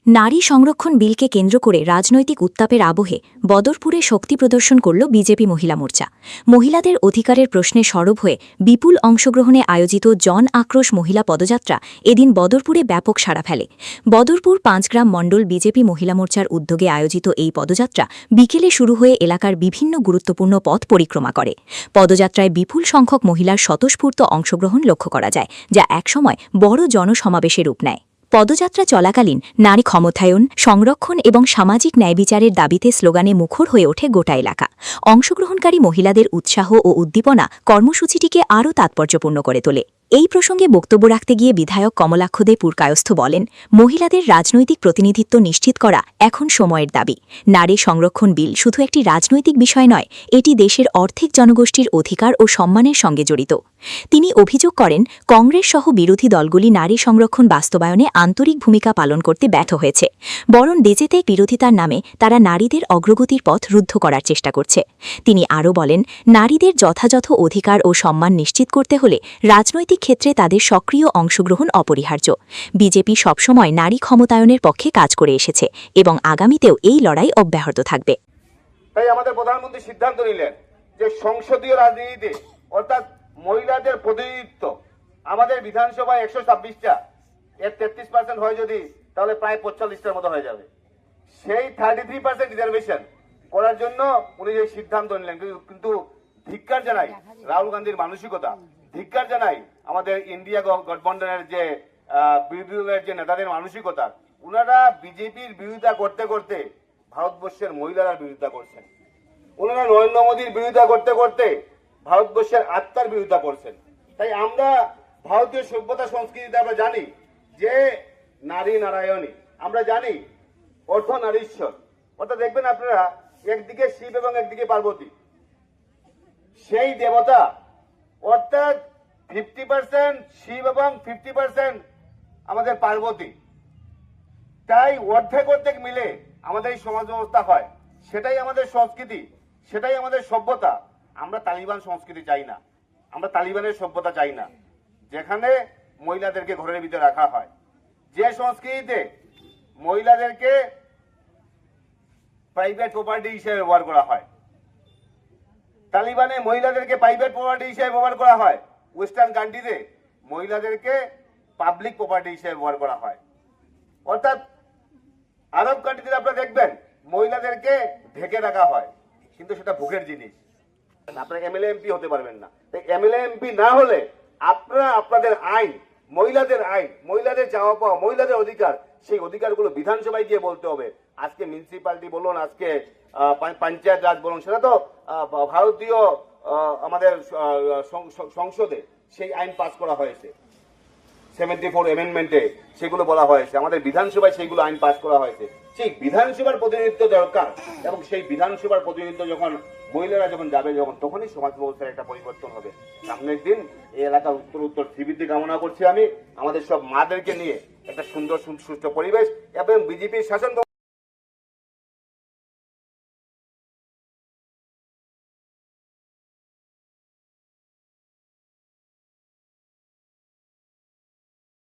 নারী সংরক্ষণ বিলকে কেন্দ্র করে রাজনৈতিক উত্তাপের আবহে বদরপুরে শক্তি প্রদর্শন করল বিজেপি মহিলা মোর্চা। মহিলাদের অধিকারের প্রশ্নে সরব হয়ে বিপুল অংশগ্রহণে আয়োজিত জন আক্রোশ মহিলা পদযাত্রা এদিন বদরপুরে ব্যাপক সাড়া ফেলে। বদরপুর ৫ গ্রাম মণ্ডল বিজেপি মহিলা মোর্চার উদ্যোগে আয়োজিত এই পদযাত্রা বিকেলে শুরু হয়ে এলাকার বিভিন্ন গুরুত্বপূর্ণ পথ পরিক্রমা করে। পদযাত্রায় বিপুল সংখ্যক মহিলার স্বতঃস্ফূর্ত অংশগ্রহণ লক্ষ্য করা যায়, যা একসময় বড় জনসমাবেশে রূপ নেয়। পদযাত্রা চলাকালীন নারী ক্ষমতায়ন, সংরক্ষণ এবং সামাজিক ন্যায়বিচারের দাবিতে স্লোগানে মুখর হয়ে ওঠে গোটা এলাকা। অংশগ্রহণকারী মহিলাদের উৎসাহ ও উদ্দীপনা কর্মসূচিটিকে আরও তাৎপর্যপূর্ণ করে তোলে। এই প্রসঙ্গে বক্তব্য রাখতে গিয়ে বিধায়ক কমলাক্ষ দে পুরকায়স্থ বলেন, মহিলাদের রাজনৈতিক প্রতিনিধিত্ব নিশ্চিত করা এখন সময়ের দাবি। নারী সংরক্ষণ বিল শুধু একটি রাজনৈতিক বিষয় নয়, এটি দেশের অর্ধেক জনগোষ্ঠীর অধিকার ও সম্মানের সঙ্গে জড়িত। তিনি অভিযোগ করেন, কংগ্রেস সহ বিরোধী দলগুলি নারী সংরক্ষণ বাস্তবায়নে আন্তরিক ভূমিকা পালন করতে ব্যর্থ হয়েছে, বরং ডেজেতে বিরোধিতার নামে তারা নারীদের অগ্রগতির পথ রুদ্ধ করার চেষ্টা করছে। তিনি আরও বলেন, নারীদের যথাযথ অধিকার ও সম্মান নিশ্চিত করতে হলে রাজনৈতিক ক্ষেত্রে তাদের সক্রিয় অংশগ্রহণ অপরিহার্য। বিজেপি সবসময় নারী ক্ষমতায়নের পক্ষে কাজ করে এসেছে এবং আগামীতেও এই লড়াই অব্যাহত থাকবে। তাই আমাদের প্রধানমন্ত্রী সিদ্ধান্ত নিলেন যে সংসদীয় রাজনীতিতে অর্থাৎ মহিলাদের প্রতিনিধিত্ব আমাদের বিধানসভায় ১২৬টা এর ৩৩% হয় যদি, তাহলে প্রায় ৪৫টার মতো হয়ে যাবে। সেই 33% রিজার্ভেশন করার জন্য উনি যে সিদ্ধান্ত নিলেন, কিন্তু ধিক্কার জানাই রাহুল গান্ধীর মানসিকতা, ধিক্কার জানাই আমাদের ইন্ডিয়া গঠবন্ধনের যে বিরোধী দলের যে নেতাদের মানসিকতা। ওনারা বিজেপির বিরোধিতা করতে করতে ভারতবর্ষের মহিলারা বিরোধিতা করছেন। ওনারা নরেন্দ্র মোদীর বিরোধিতা করতে করতে ভারতবর্ষের আত্মার বিরোধিতা করছেন। তাই আমরা ভারতীয় সভ্যতা সংস্কৃতিতে আমরা জানি যে নারী নারায়ণী, আমরা জানি অর্ধ নারীশ্বর, অর্থাৎ দেখবেন আপনারা একদিকে শিব এবং একদিকে পার্বতী, সেই দেবতা অর্থাৎ 50% শিব এবং 50% আমাদের পার্বতী। তাই অর্ধেক অর্ধেক মিলে আমাদের এই সমাজ ব্যবস্থা হয়, সেটাই আমাদের সংস্কৃতি, সেটাই আমাদের সভ্যতা। আমরা তালিবান সংস্কৃতি চাই না, আমরা তালিবানের সভ্যতা চাই না, যেখানে মহিলাদেরকে ঘরের ভিতরে রাখা হয়, যে সংস্কৃতিতে মহিলাদেরকে প্রাইভেট প্রপার্টি হিসেবে ব্যবহার করা হয়। তালিবানে মহিলাদেরকে প্রাইভেট প্রপার্টি হিসেবে ব্যবহার করা হয়, ওয়েস্টার্ন কান্ট্রিতে মহিলাদেরকে পাবলিক প্রপার্টি হিসেবে ব্যবহার করা হয়। অর্থাৎ আরব কান্ট্রিতে আপনারা দেখবেন মহিলাদেরকে ঢেকে রাখা হয়, কিন্তু সেটা ভোগের জিনিস। আপনারা এমএলএ এমপি হতে পারবেন না। তাই এমএলএ এমপি না হলে আপনারা আপনাদের আইন, মহিলাদের আইন, মহিলাদের চাওয়া পাওয়া, মহিলাদের অধিকার, সেই অধিকারগুলো বিধানসভায় গিয়ে বলতে হবে। আজকে মিউনিসিপ্যালিটি বলুন, আজকে পঞ্চায়েত রাজ বলুন, সেটা তো ভারতীয় আমাদের সংসদে সেই আইন পাস করা হয়েছে, 74 অ্যামেন্ডমেন্টে সেগুলো বলা হয়েছে, আমাদের বিধানসভায় সেইগুলো আইন পাস করা হয়েছে। সেই বিধানসভার প্রতিনিধিত্ব দরকার, এবং সেই বিধানসভার প্রতিনিধিত্ব যখন মহিলারা যখন যাবে, তখনই সমাজ ব্যবস্থার একটা পরিবর্তন হবে। সামনের দিন এই এলাকার উত্তর শ্রীবৃদ্ধি কামনা করছি আমি, আমাদের সব মাদেরকে নিয়ে একটা সুন্দর সুষ্ঠু পরিবেশ এবং বিজেপির শাসন